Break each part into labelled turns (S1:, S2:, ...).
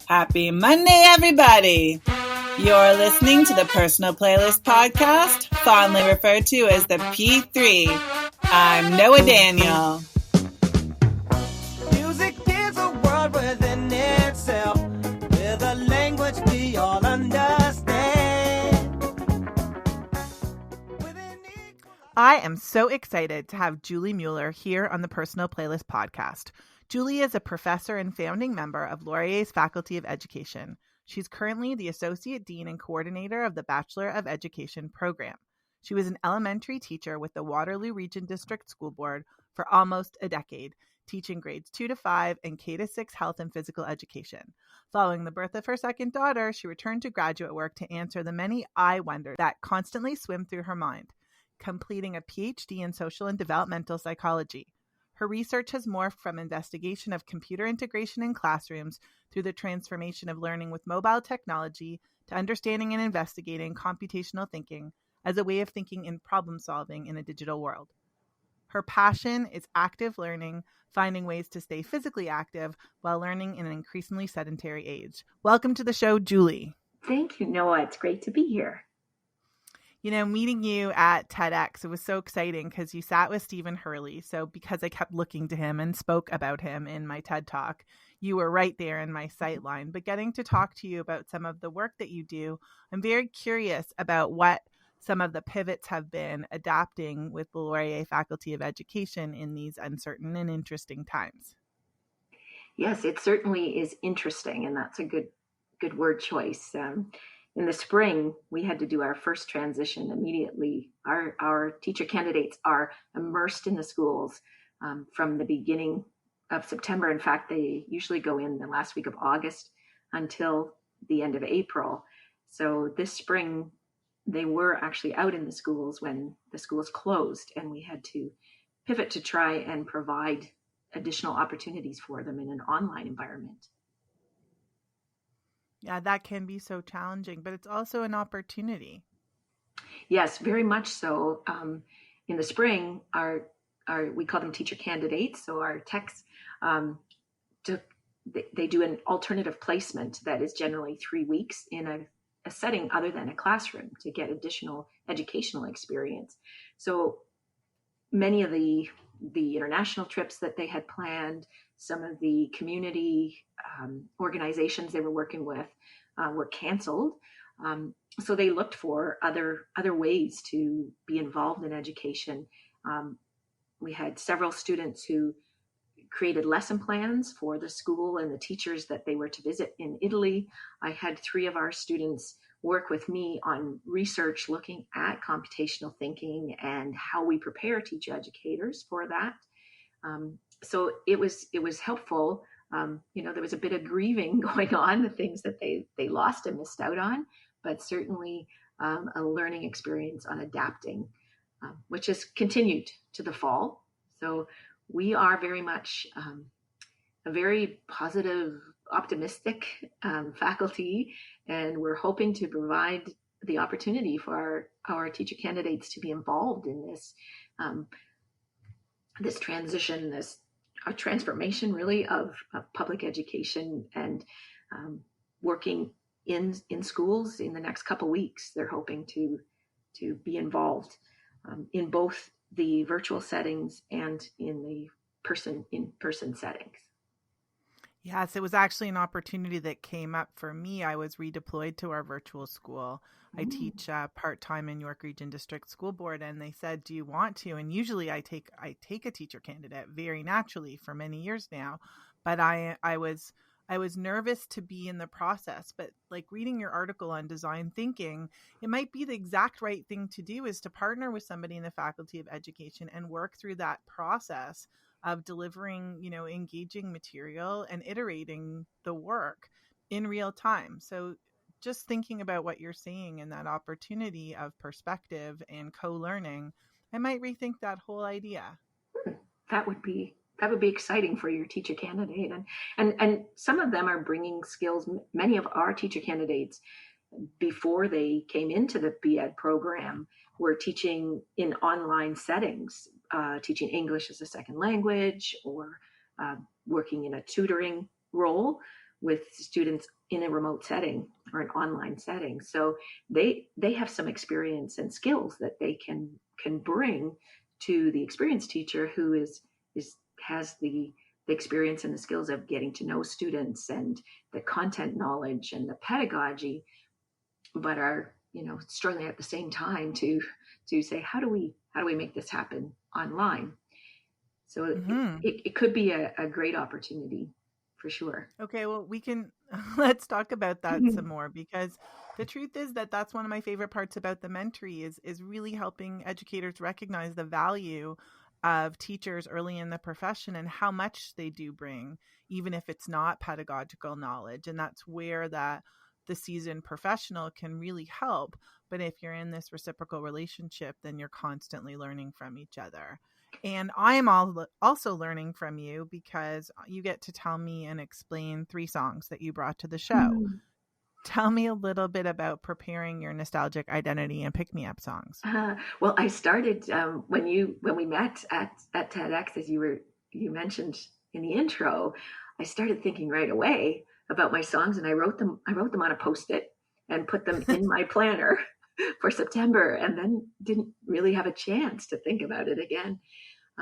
S1: Happy Monday, everybody! You're listening to the Personal Playlist Podcast, fondly referred to as the P3. I'm Noah Daniel.
S2: Music is a world within itself, with a language we all understand.
S3: I am so excited to have Julie Mueller here on the Personal Playlist Podcast. Julie is a professor and founding member of Laurier's Faculty of Education. She's currently the Associate Dean and Coordinator of the Bachelor of Education program. She was an elementary teacher with the Waterloo Region District School Board for almost a decade, teaching grades 2 to 5 and K to 6 health and physical education. Following the birth of her second daughter, she returned to graduate work to answer the many I wonders that constantly swim through her mind, completing a PhD in Social and Developmental Psychology. Her research has morphed from investigation of computer integration in classrooms through the transformation of learning with mobile technology to understanding and investigating computational thinking as a way of thinking and problem solving in a digital world. Her passion is active learning, finding ways to stay physically active while learning in an increasingly sedentary age. Welcome to the show, Julie.
S4: Thank you, Noah. It's great to be here.
S3: You know, meeting you at TEDx, it was so exciting because you sat with Stephen Hurley. So because I kept looking to him and spoke about him in my TED Talk, you were right there in my sight line. But getting to talk to you about some of the work that you do, I'm very curious about what some of the pivots have been adapting with the Laurier Faculty of Education in these uncertain and interesting times.
S4: Yes, it certainly is interesting, and that's a good word choice. In the spring, we had to do our first transition immediately. Our teacher candidates are immersed in the schools from the beginning of September. In fact, they usually go in the last week of August until the end of April. So this spring, they were actually out in the schools when the schools closed, and we had to pivot to try and provide additional opportunities for them in an online environment.
S3: Yeah, that can be so challenging, but it's also an opportunity.
S4: Yes, very much so. In the spring, our we call them teacher candidates. So our techs, they do an alternative placement that is generally 3 weeks in a setting other than a classroom to get additional educational experience. So many of the international trips that they had planned, some of the community organizations they were working with were canceled. So they looked for other ways to be involved in education. We had several students who created lesson plans for the school and the teachers that they were to visit in Italy. I had 3 of our students work with me on research looking at computational thinking and how we prepare teacher educators for that. So it was helpful. There was a bit of grieving going on, the things that they lost and missed out on, but certainly a learning experience on adapting, which has continued to the fall. So we are very much a very positive, optimistic faculty, and we're hoping to provide the opportunity for our teacher candidates to be involved in this transition, this transformation really of public education, and working in schools in the next couple weeks. They're hoping to be involved in both the virtual settings and in the in-person settings.
S3: Yes, it was actually an opportunity that came up for me. I was redeployed to our virtual school. I teach part-time in York Region District School Board, and they said, do you want to? And usually I take a teacher candidate very naturally for many years now, but I was nervous to be in the process. But like reading your article on design thinking, it might be the exact right thing to do is to partner with somebody in the Faculty of Education and work through that process of delivering, engaging material and iterating the work in real time. So just thinking about what you're saying and that opportunity of perspective and co-learning, I might rethink that whole idea.
S4: That would be exciting for your teacher candidate. And some of them are bringing skills. Many of our teacher candidates, before they came into the BEd program, were teaching in online settings, teaching English as a second language, or working in a tutoring role. with students in a remote setting or an online setting. So they have some experience and skills that they can bring to the experienced teacher who has the experience and the skills of getting to know students and the content knowledge and the pedagogy, but are, struggling at the same time to say, how do we make this happen online? So it could be a great opportunity for sure.
S3: Okay, well, let's talk about that some more, because the truth is that that's one of my favorite parts about the Mentory is really helping educators recognize the value of teachers early in the profession and how much they do bring, even if it's not pedagogical knowledge. And that's where the seasoned professional can really help. But if you're in this reciprocal relationship, then you're constantly learning from each other. And I'm also learning from you, because you get to tell me and explain 3 songs that you brought to the show. Tell me a little bit about preparing your nostalgic identity and pick-me-up songs.
S4: Well, I started when we met at TEDx, as you mentioned in the intro. I started thinking right away about my songs, and I wrote them on a Post-it and put them in my planner for September, and then didn't really have a chance to think about it again.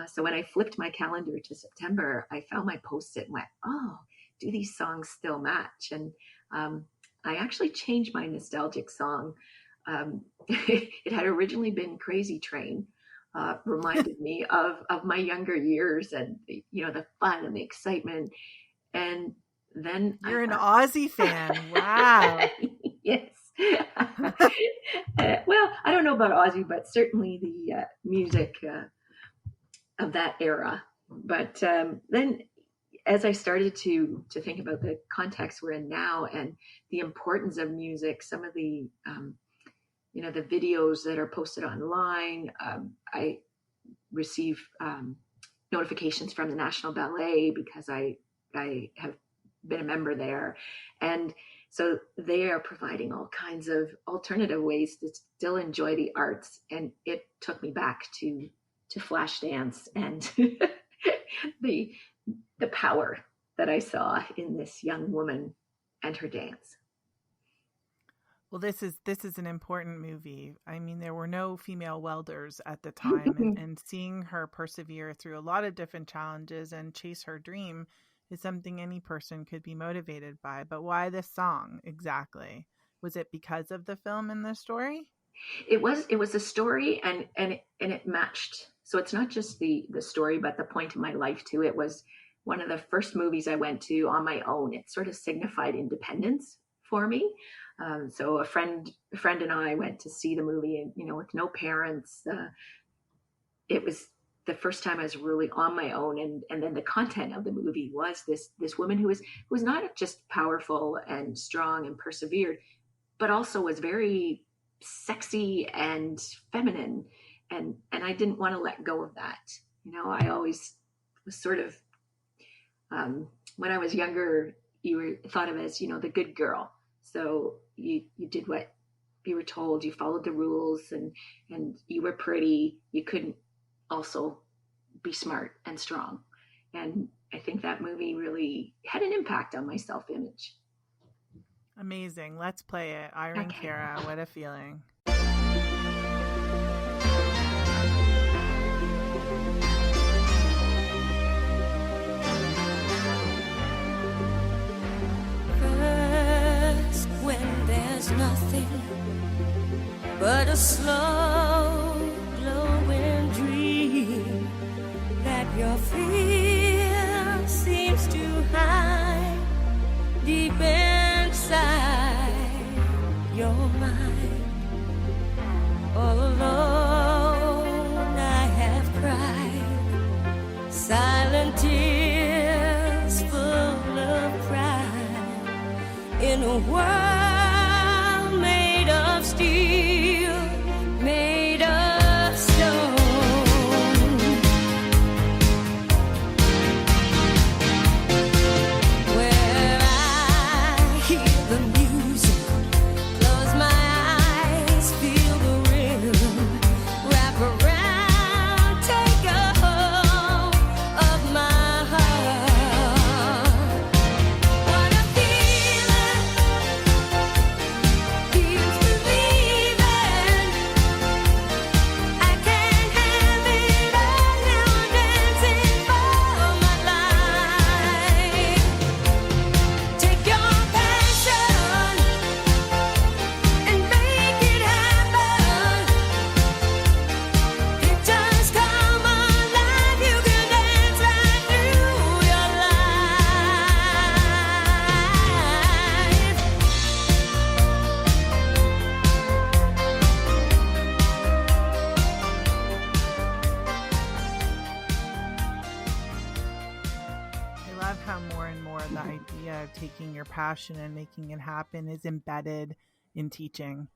S4: So when I flipped my calendar to September, I found my Post-it and went, oh, do these songs still match? And I actually changed my nostalgic song. It had originally been Crazy Train, reminded me of my younger years and, the fun and the excitement. And then
S3: you're an Aussie fan. Wow.
S4: Yes. Well, I don't know about Aussie, but certainly the music of that era. But then as I started to think about the context we're in now and the importance of music, some of the, the videos that are posted online, I receive notifications from the National Ballet because I have been a member there. And so they are providing all kinds of alternative ways to still enjoy the arts. And it took me back to Flashdance and the power that I saw in this young woman and her dance.
S3: Well, this is an important movie. I mean, there were no female welders at the time, and seeing her persevere through a lot of different challenges and chase her dream is something any person could be motivated by. But why this song exactly? Was it because of the film and the story?
S4: It was a story, and it matched. So it's not just the story, but the point of my life too. It was one of the first movies I went to on my own. It sort of signified independence for me. So a friend and I went to see the movie, and with no parents. It was the first time I was really on my own, and then the content of the movie was this woman who was not just powerful and strong and persevered, but also was very sexy and feminine, and I didn't want to let go of that. I always was sort of when I was younger, you were thought of as the good girl. So you did what you were told, you followed the rules, and you were pretty. You couldn't also be smart and strong. And I think that movie really had an impact on my self-image.
S3: Amazing. Let's play it. Irene Cara, What a Feeling.
S5: First, when there's nothing but a slow glowing dream that your fear seems to hide deep inside your mind. All alone I have cried silent tears full of pride in a world made of steel, made of stone. Where I hear the music, close my eyes, feel the rhythm, wrap around, take a hold of my heart. What a feeling.
S3: the idea of taking your passion and making it happen is embedded in teaching.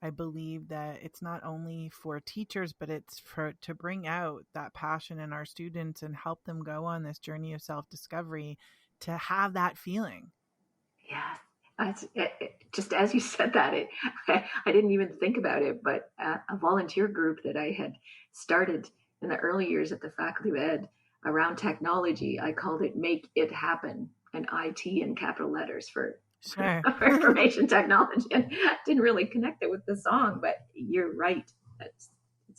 S3: I believe that it's not only for teachers, but it's to bring out that passion in our students and help them go on this journey of self-discovery to have that feeling.
S4: Yeah. Just as you said that, I didn't even think about it, but a volunteer group that I had started in the early years at the Faculty of Ed around technology, I called it Make It Happen, and IT in capital letters for
S3: Sure.
S4: for information technology. And I didn't really connect it with the song, but you're right. It's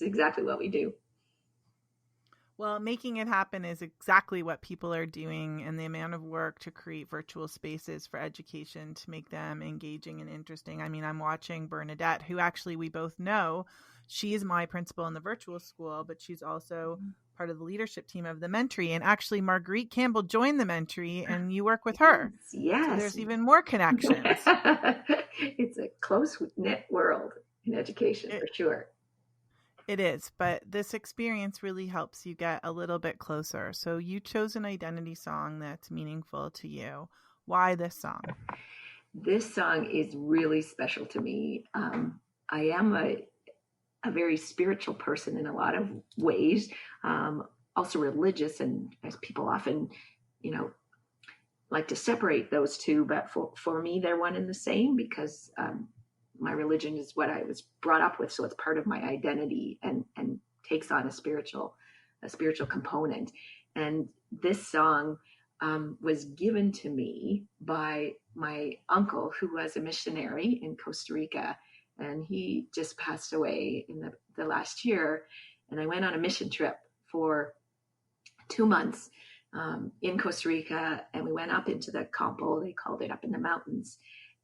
S4: exactly what we do.
S3: Well, making it happen is exactly what people are doing, and the amount of work to create virtual spaces for education to make them engaging and interesting. I mean, I'm watching Bernadette, who actually we both know. She is my principal in the virtual school, but she's also part of the leadership team of the Mentry. And actually, Marguerite Campbell joined the Mentry, and you work with her.
S4: Yes.
S3: So there's even more connections.
S4: It's a close-knit world in education, for sure.
S3: It is, but this experience really helps you get a little bit closer. So you chose an identity song that's meaningful to you. Why this song?
S4: This song is really special to me. I am a very spiritual person in a lot of ways, also religious, and as people often, like to separate those two, but for me, they're one and the same because my religion is what I was brought up with, so it's part of my identity and takes on a spiritual component. And this song was given to me by my uncle, who was a missionary in Costa Rica, and he just passed away in the last year. And I went on a mission trip for 2 months in Costa Rica, and we went up into the Campo, they called it, up in the mountains.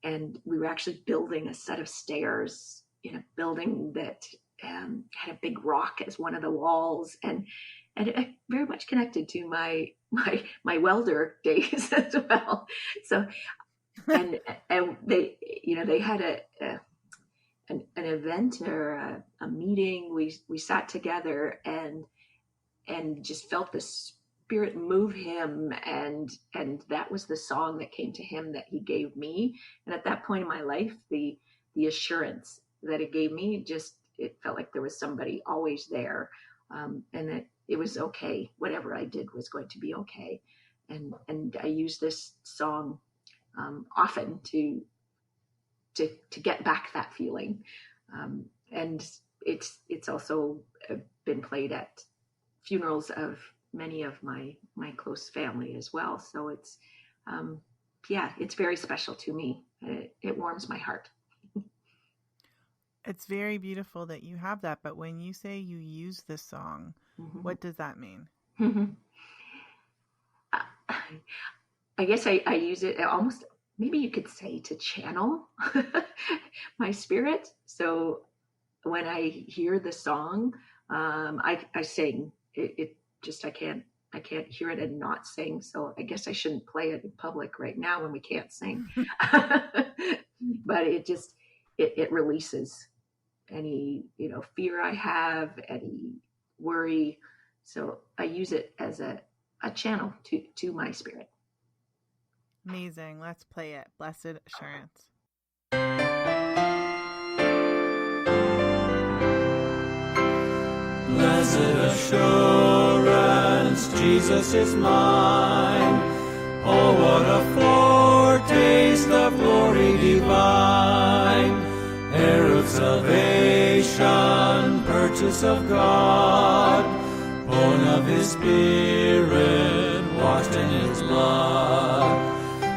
S4: And we were actually building a set of stairs in a building that had a big rock as one of the walls, and it very much connected to my welder days as well. So, and they had an event or a meeting. We sat together and just felt this Spirit move him, and that was the song that came to him that he gave me. And at that point in my life, the assurance that it gave me, it felt like there was somebody always there, and that it was okay. Whatever I did was going to be okay. And I use this song often to get back that feeling, and it's also been played at funerals of many of my close family as well. So it's, it's very special to me. It warms my heart.
S3: It's very beautiful that you have that. But when you say you use this song, what does that mean?
S4: I guess I use it almost, maybe you could say, to channel my spirit. So when I hear the song, I sing. I can't hear it and not sing. So I guess I shouldn't play it in public right now when we can't sing. But it releases any, fear I have, any worry. So I use it as a channel to my spirit.
S3: Amazing. Let's play it. Blessed Assurance.
S2: Blessed assurance, Jesus is mine. Oh, what a foretaste of glory divine. Heir of salvation, purchase of God, born of his Spirit, washed in his blood.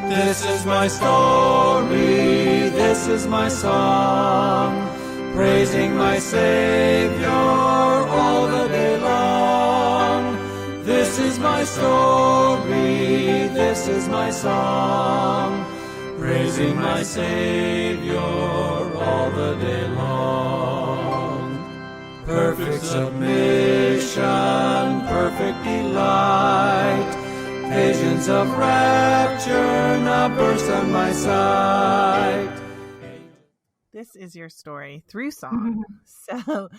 S2: This is my story, this is my song, praising my Savior all the day long. This is my story, this is my song, praising my Savior all the day long. Perfect submission, perfect delight, visions of rapture now burst on my sight.
S3: This is your story through song. So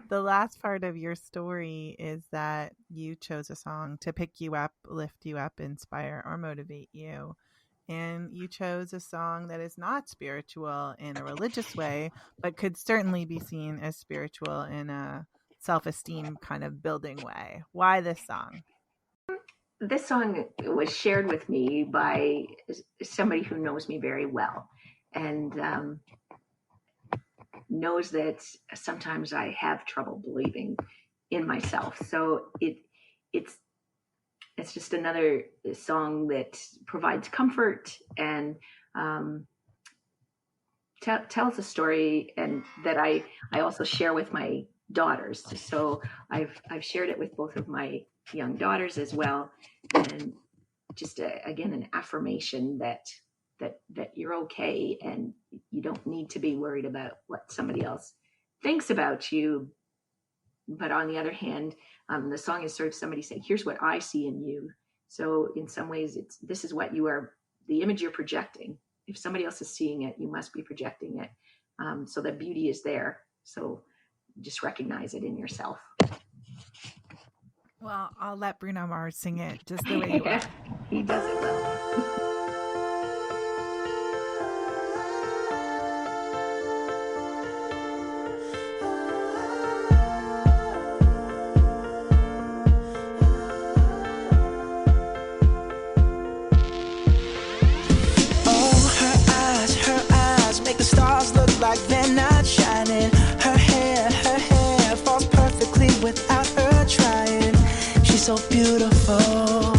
S3: the last part of your story is that you chose a song to pick you up, lift you up, inspire, or motivate you. and you chose a song that is not spiritual in a religious way, but could certainly be seen as spiritual in a self-esteem kind of building way. Why this song?
S4: This song was shared with me by somebody who knows me very well, and knows that sometimes I have trouble believing in myself. So it's just another song that provides comfort and tells a story, and that I also share with my daughters. So I've shared it with both of my young daughters as well, and just again an affirmation that you're okay, and you don't need to be worried about what somebody else thinks about you. But on the other hand, the song is sort of somebody saying, here's what I see in you. So in some ways, this is what you are, the image you're projecting. If somebody else is seeing it, you must be projecting it. So the beauty is there. So just recognize it in yourself.
S3: Well, I'll let Bruno Mars sing it just the way you are.
S4: He does it well.
S2: Like they're not shining. Her hair falls perfectly without her trying. She's so beautiful,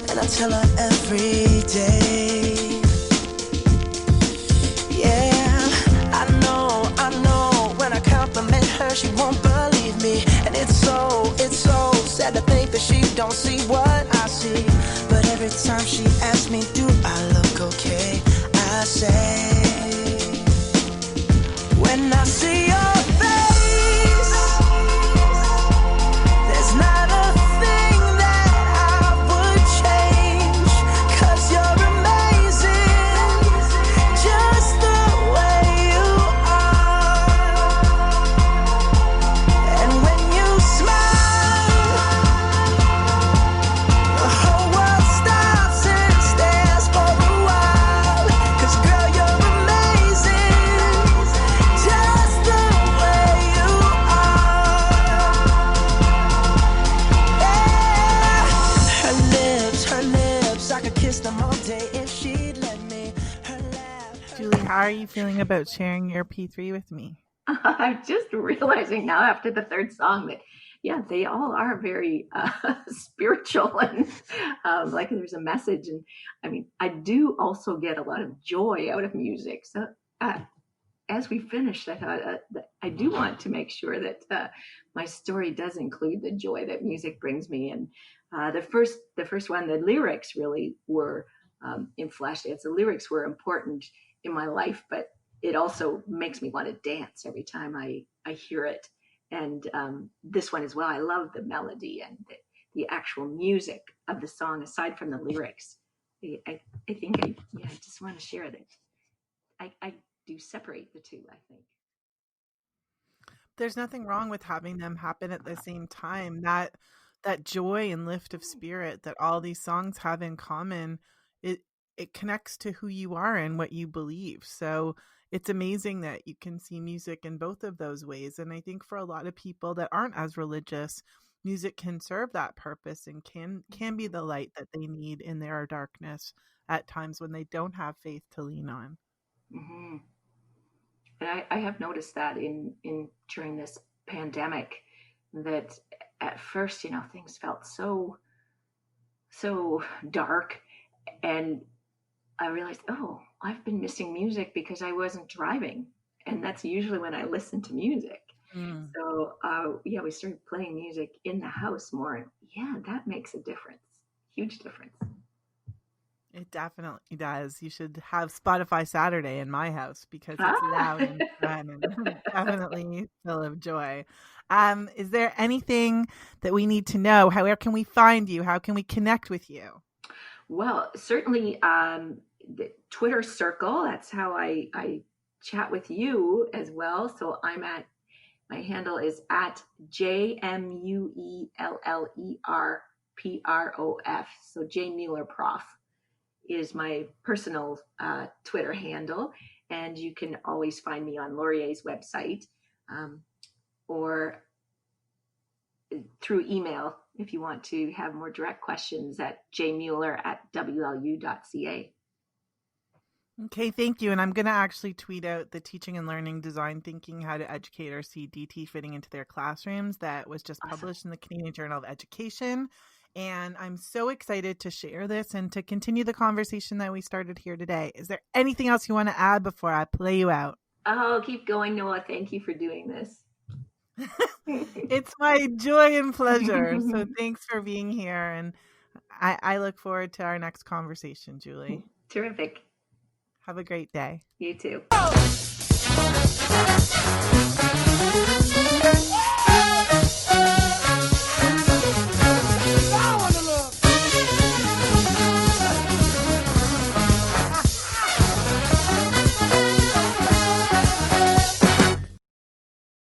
S2: and I tell her every day. Yeah, I know. When I compliment her, she won't believe me, and it's so sad to think that she don't see what I see. But every time she asks me, do I look okay? I say, when I see your face, there's not a thing that I would change, 'cause you're amazing, just the way you are. And when you smile, the whole world stops and stares for a while, 'cause girl, you're amazing, just the way you are. Yeah. Her lips, I could kiss them all day if she'd let me. Her laugh.
S3: Julie, how are you feeling about sharing your P3 with me?
S4: I'm just realizing now after the third song that, yeah, they all are very spiritual, and like there's a message. And I mean, I do also get a lot of joy out of music. So as we finished, I thought that I do want to make sure that my story does include the joy that music brings me. And the first one, the lyrics really were infleshed. The lyrics were important in my life, but it also makes me want to dance every time I hear it. And this one as well, I love the melody and the actual music of the song, aside from the lyrics. I think I just want to share that. I do separate the two, I think.
S3: There's nothing wrong with having them happen at the same time. That joy and lift of spirit that all these songs have in common, it connects to who you are and what you believe. So it's amazing that you can see music in both of those ways. And I think for a lot of people that aren't as religious, music can serve that purpose and can be the light that they need in their darkness at times when they don't have faith to lean on.
S4: Mm-hmm. And I have noticed that in during this pandemic, that at first, things felt so dark, and I realized, oh, I've been missing music because I wasn't driving, and that's usually when I listen to music.
S3: Mm.
S4: So we started playing music in the house more, and that makes a difference, huge difference.
S3: It definitely does. You should have Spotify Saturday in my house because it's loud and fun and definitely full of joy. Is there anything that we need to know? Where can we find you? How can we connect with you?
S4: Well, certainly the Twitter circle. That's how I chat with you as well. So my handle is at JMUELLERPROF. So J Mueller Prof is my personal Twitter handle. And you can always find me on Laurier's website or through email if you want to have more direct questions at jmueller@wlu.ca.
S3: Okay, thank you. And I'm going to actually tweet out the Teaching and Learning Design Thinking How to Educators See DT Fitting into Their Classrooms that was just published in the Canadian Journal of Education. And I'm so excited to share this and to continue the conversation that we started here today. Is there anything else you want to add before I play you out?
S4: Oh, keep going, Noah. Thank you for doing this.
S3: It's my joy and pleasure. So thanks for being here. And I look forward to our next conversation, Julie.
S4: Terrific.
S3: Have a great day.
S4: You too.